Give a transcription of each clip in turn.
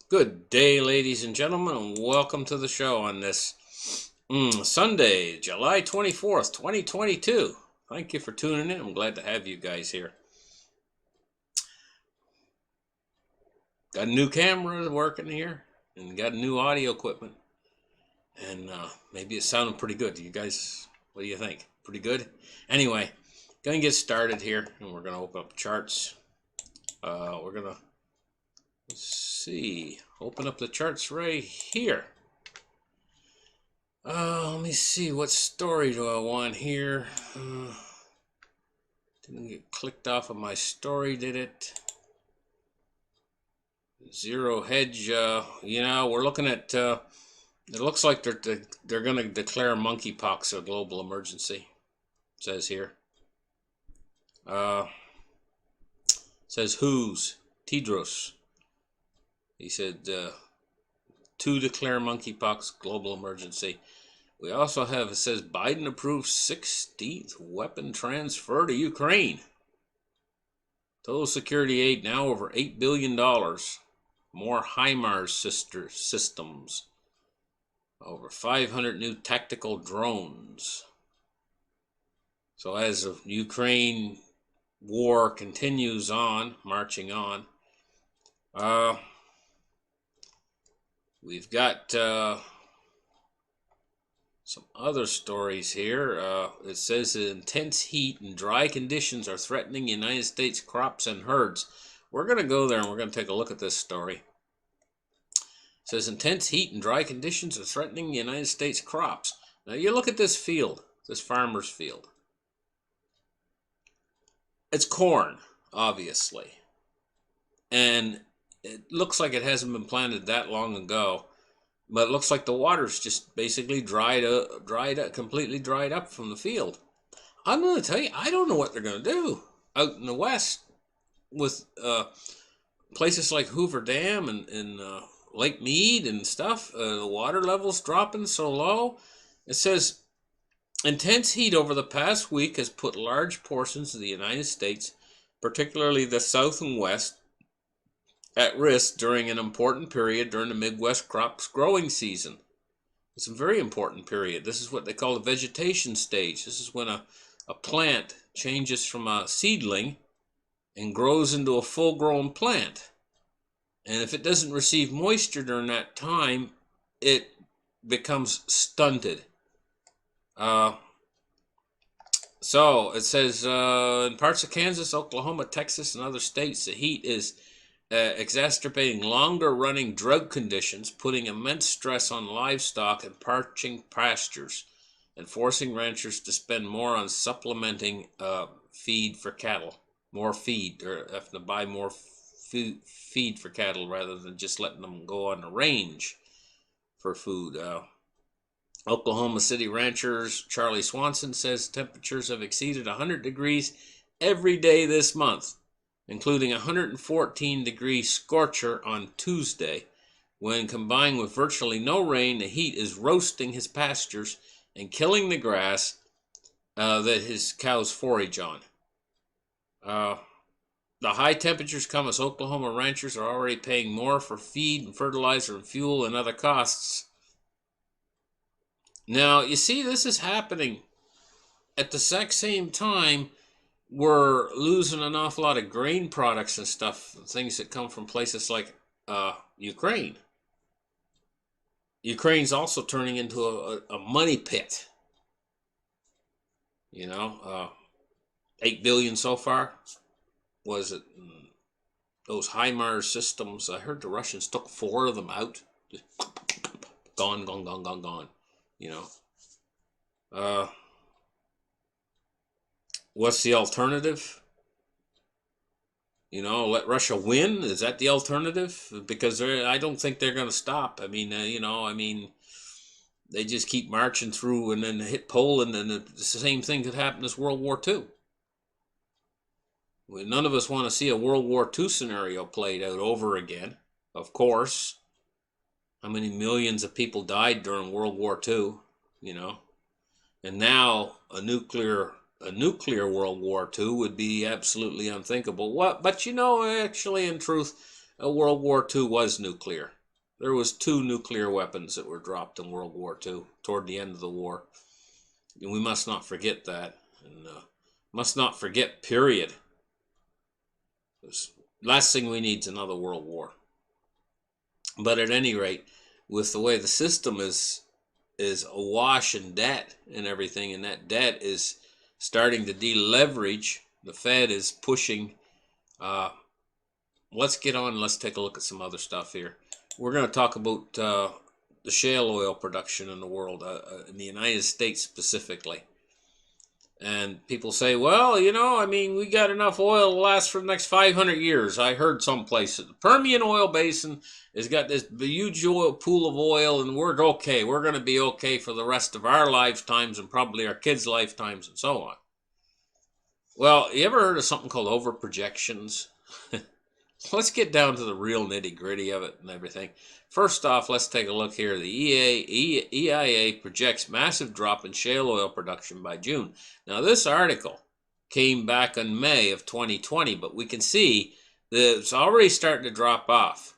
Good day, ladies and gentlemen, and welcome to the show on this Sunday, July 24th, 2022. Thank you for tuning in. I'm glad to have you guys here. Got a new camera working here, and got new audio equipment. And maybe it's sounding pretty good. You guys, what do you think? Pretty good? Anyway, going to get started here, and we're going to open up charts. We're going to, let's see, open up the charts right here. Let me see, what story do I want here? Didn't get clicked off of my story, did it? Zero hedge, we're looking at, it looks like they're going to declare monkeypox a global emergency, it says here. Says who's? Tedros. He said, to declare monkeypox global emergency. We also have, it says, Biden approves 16th weapon transfer to Ukraine. Total security aid now over $8 billion. More HIMARS systems. Over 500 new tactical drones. So as the Ukraine war continues on, marching on, we've got some other stories here. It says that intense heat and dry conditions are threatening United States crops and herds. We're going to go there and we're going to take a look at this story. It says intense heat and dry conditions are threatening United States crops. Now you look at this field, this farmer's field. It's corn, obviously. And it looks like it hasn't been planted that long ago. But it looks like the water's just basically completely dried up from the field. I'm going to tell you, I don't know what they're going to do out in the West with places like Hoover Dam and Lake Mead and stuff. The water level's dropping so low. It says, intense heat over the past week has put large portions of the United States, particularly the South and West, at risk during an important period during the Midwest crops growing season. It's a very important period. This is what they call the vegetation stage. This is when a plant changes from a seedling and grows into a full-grown plant. And if it doesn't receive moisture during that time, it becomes stunted. So it says in parts of Kansas, Oklahoma, Texas, and other states, the heat is exacerbating longer-running drought conditions, putting immense stress on livestock and parching pastures, and forcing ranchers to spend more on supplementing feed for cattle. More feed, or have to buy more feed for cattle rather than just letting them go on the range for food. Oklahoma City ranchers Charlie Swanson says temperatures have exceeded 100 degrees every day this month, including a 114-degree scorcher on Tuesday. When combined with virtually no rain, the heat is roasting his pastures and killing the grass that his cows forage on. The high temperatures come as Oklahoma ranchers are already paying more for feed and fertilizer and fuel and other costs. Now, you see, this is happening at the exact same time we're losing an awful lot of grain products and stuff, things that come from places like Ukraine. Ukraine's also turning into a money pit. You know, 8 billion so far. Was it those HIMARS systems? I heard the Russians took 4 of them out. Just gone. You know. What's the alternative? You know, let Russia win? Is that the alternative? Because I don't think they're going to stop. I mean, they just keep marching through and then hit Poland, and the same thing could happen as World War II. None of us want to see a World War II scenario played out over again, of course. How many millions of people died during World War II, you know? And now a nuclear World War II would be absolutely unthinkable. But actually, in truth, World War II was nuclear. There was 2 nuclear weapons that were dropped in World War II toward the end of the war. And we must not forget that. And must not forget, period. Last thing we need is another world war. But at any rate, with the way the system is awash in debt and everything, and that debt is starting to deleverage, the Fed is pushing. Let's get on. Let's take a look at some other stuff here. We're going to talk about the shale oil production in the world, in the United States specifically. And people say, well, you know, I mean, we got enough oil to last for the next 500 years. I heard someplace that the Permian oil basin has got this huge oil pool of oil, and we're okay. We're going to be okay for the rest of our lifetimes and probably our kids' lifetimes and so on. Well, you ever heard of something called overprojections? Let's get down to the real nitty-gritty of it and everything. First off, let's take a look here. The EIA projects massive drop in shale oil production by June. Now, this article came back in May of 2020, but we can see that it's already starting to drop off.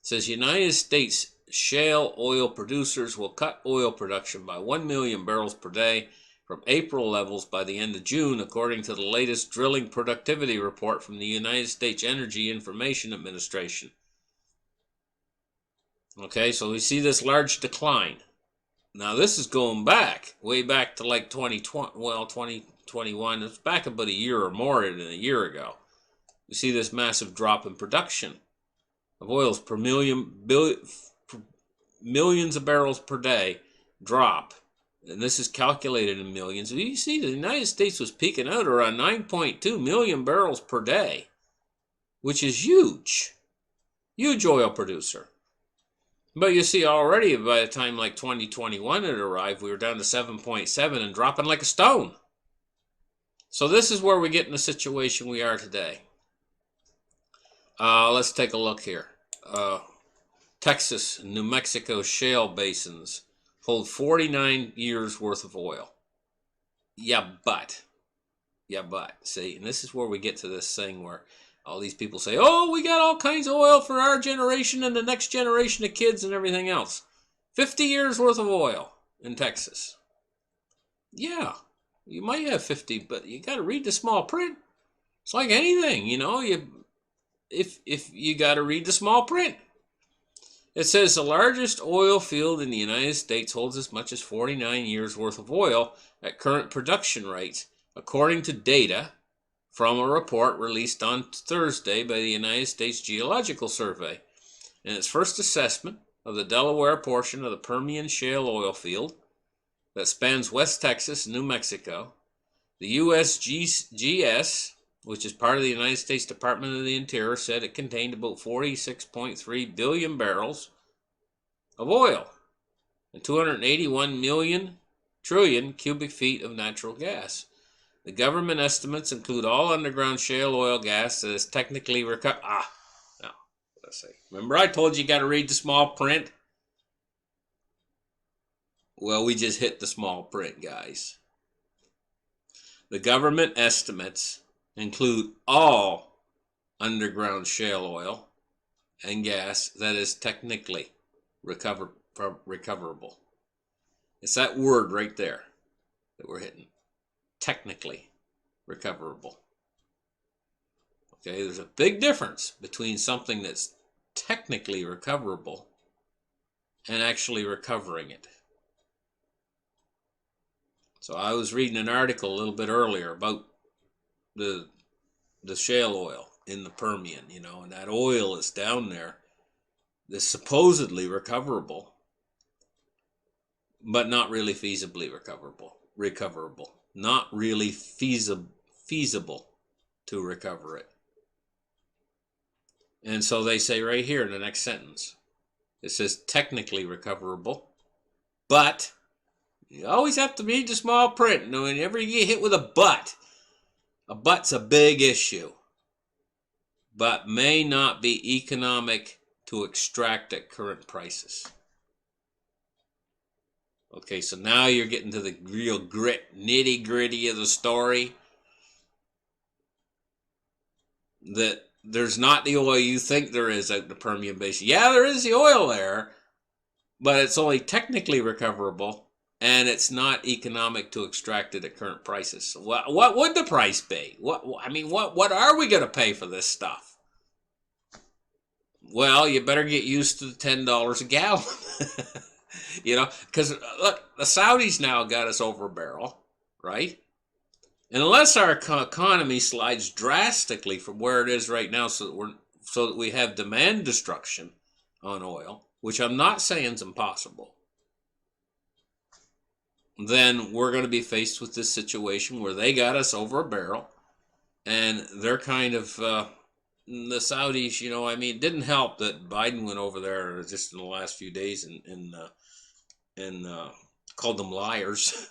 It says United States shale oil producers will cut oil production by 1 million barrels per day from April levels by the end of June, according to the latest drilling productivity report from the United States Energy Information Administration. Okay, so we see this large decline. Now this is going back, way back to like 2020, well, 2021. It's back about a year or more than a year ago. We see this massive drop in production of oils per millions of barrels per day drop. And this is calculated in millions. You see, the United States was peaking out around 9.2 million barrels per day, which is huge. Huge oil producer. But you see, already by the time like 2021 it arrived, we were down to 7.7 and dropping like a stone. So this is where we get in the situation we are today. Let's take a look here. Texas and New Mexico shale basins hold 49 years worth of oil. Yeah, but. See, and this is where we get to this thing where all these people say, oh, we got all kinds of oil for our generation and the next generation of kids and everything else. 50 years worth of oil in Texas. Yeah, you might have 50, but you got to read the small print. It's like anything, you know, if you got to read the small print. It says the largest oil field in the United States holds as much as 49 years worth of oil at current production rates, according to data from a report released on Thursday by the United States Geological Survey. In its first assessment of the Delaware portion of the Permian shale oil field that spans West Texas and New Mexico, the USGS, which is part of the United States Department of the Interior, said it contained about 46.3 billion barrels of oil and 281 trillion cubic feet of natural gas. The government estimates include all underground shale oil gas that is technically recovered. Now, let's see. Remember I told you got to read the small print? Well, we just hit the small print, guys. The government estimates include all underground shale oil and gas that is technically recoverable. It's that word right there that we're hitting. Technically recoverable. Okay, there's a big difference between something that's technically recoverable and actually recovering it. So I was reading an article a little bit earlier about the shale oil in the Permian, you know, and that oil is down there that's supposedly recoverable, but not really feasibly recoverable. Not really feasible to recover it. And so they say right here in the next sentence, it says technically recoverable, but you always have to read the small print. You know, whenever you get hit with a but's a big issue, but may not be economic to extract at current prices. Okay, so now you're getting to the real nitty-gritty of the story. That there's not the oil you think there is out in the Permian Basin. Yeah, there is the oil there, but it's only technically recoverable, and it's not economic to extract it at current prices. What would the price be? What are we going to pay for this stuff? Well, you better get used to the $10 a gallon. Because look, the Saudis now got us over a barrel, right? And unless our economy slides drastically from where it is right now, so that we have demand destruction on oil, which I'm not saying is impossible, then we're going to be faced with this situation where they got us over a barrel, and they're kind of the Saudis. It didn't help that Biden went over there just in the last few days and called them liars.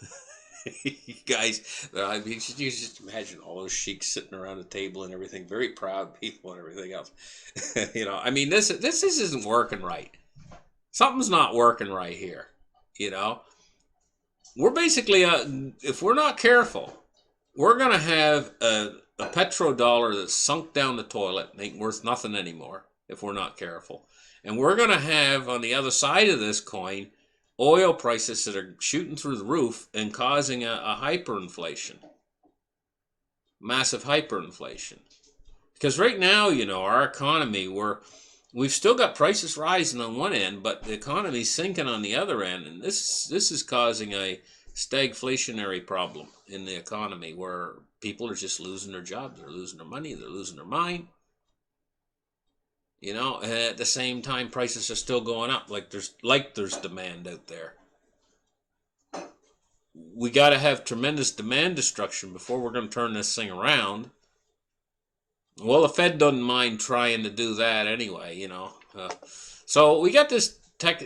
You guys, you just imagine all those sheiks sitting around the table and everything, very proud people and everything else. This isn't working right. Something's not working right here. We're basically, if we're not careful, we're going to have a petrodollar that's sunk down the toilet, ain't worth nothing anymore if we're not careful. And we're going to have, on the other side of this coin, oil prices that are shooting through the roof and causing a hyperinflation. Massive hyperinflation. Because right now, our economy, we've still got prices rising on one end, but the economy's sinking on the other end, and this is causing a stagflationary problem in the economy where people are just losing their jobs, they're losing their money, they're losing their mind. And at the same time, prices are still going up like there's demand out there. We got to have tremendous demand destruction before we're going to turn this thing around. Well, the Fed doesn't mind trying to do that anyway, So we got this tech.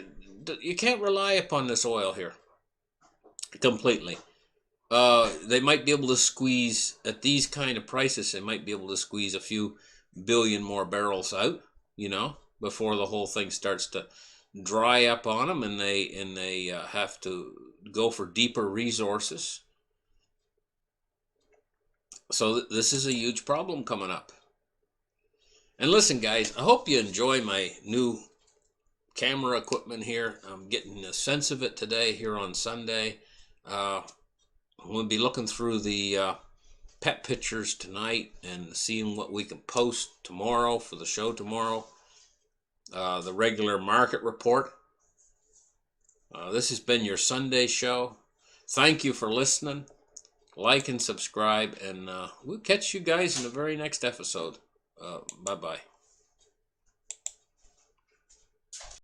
You can't rely upon this oil here completely. They might be able to squeeze, at these kind of prices, they might be able to squeeze a few billion more barrels out, before the whole thing starts to dry up on them and they have to go for deeper resources. So this is a huge problem coming up. And listen, guys, I hope you enjoy my new camera equipment here. I'm getting a sense of it today here on Sunday. We'll be looking through the pet pictures tonight and seeing what we can post tomorrow for the show tomorrow. The regular market report. This has been your Sunday show. Thank you for listening. Like and subscribe, and we'll catch you guys in the very next episode. Bye-bye.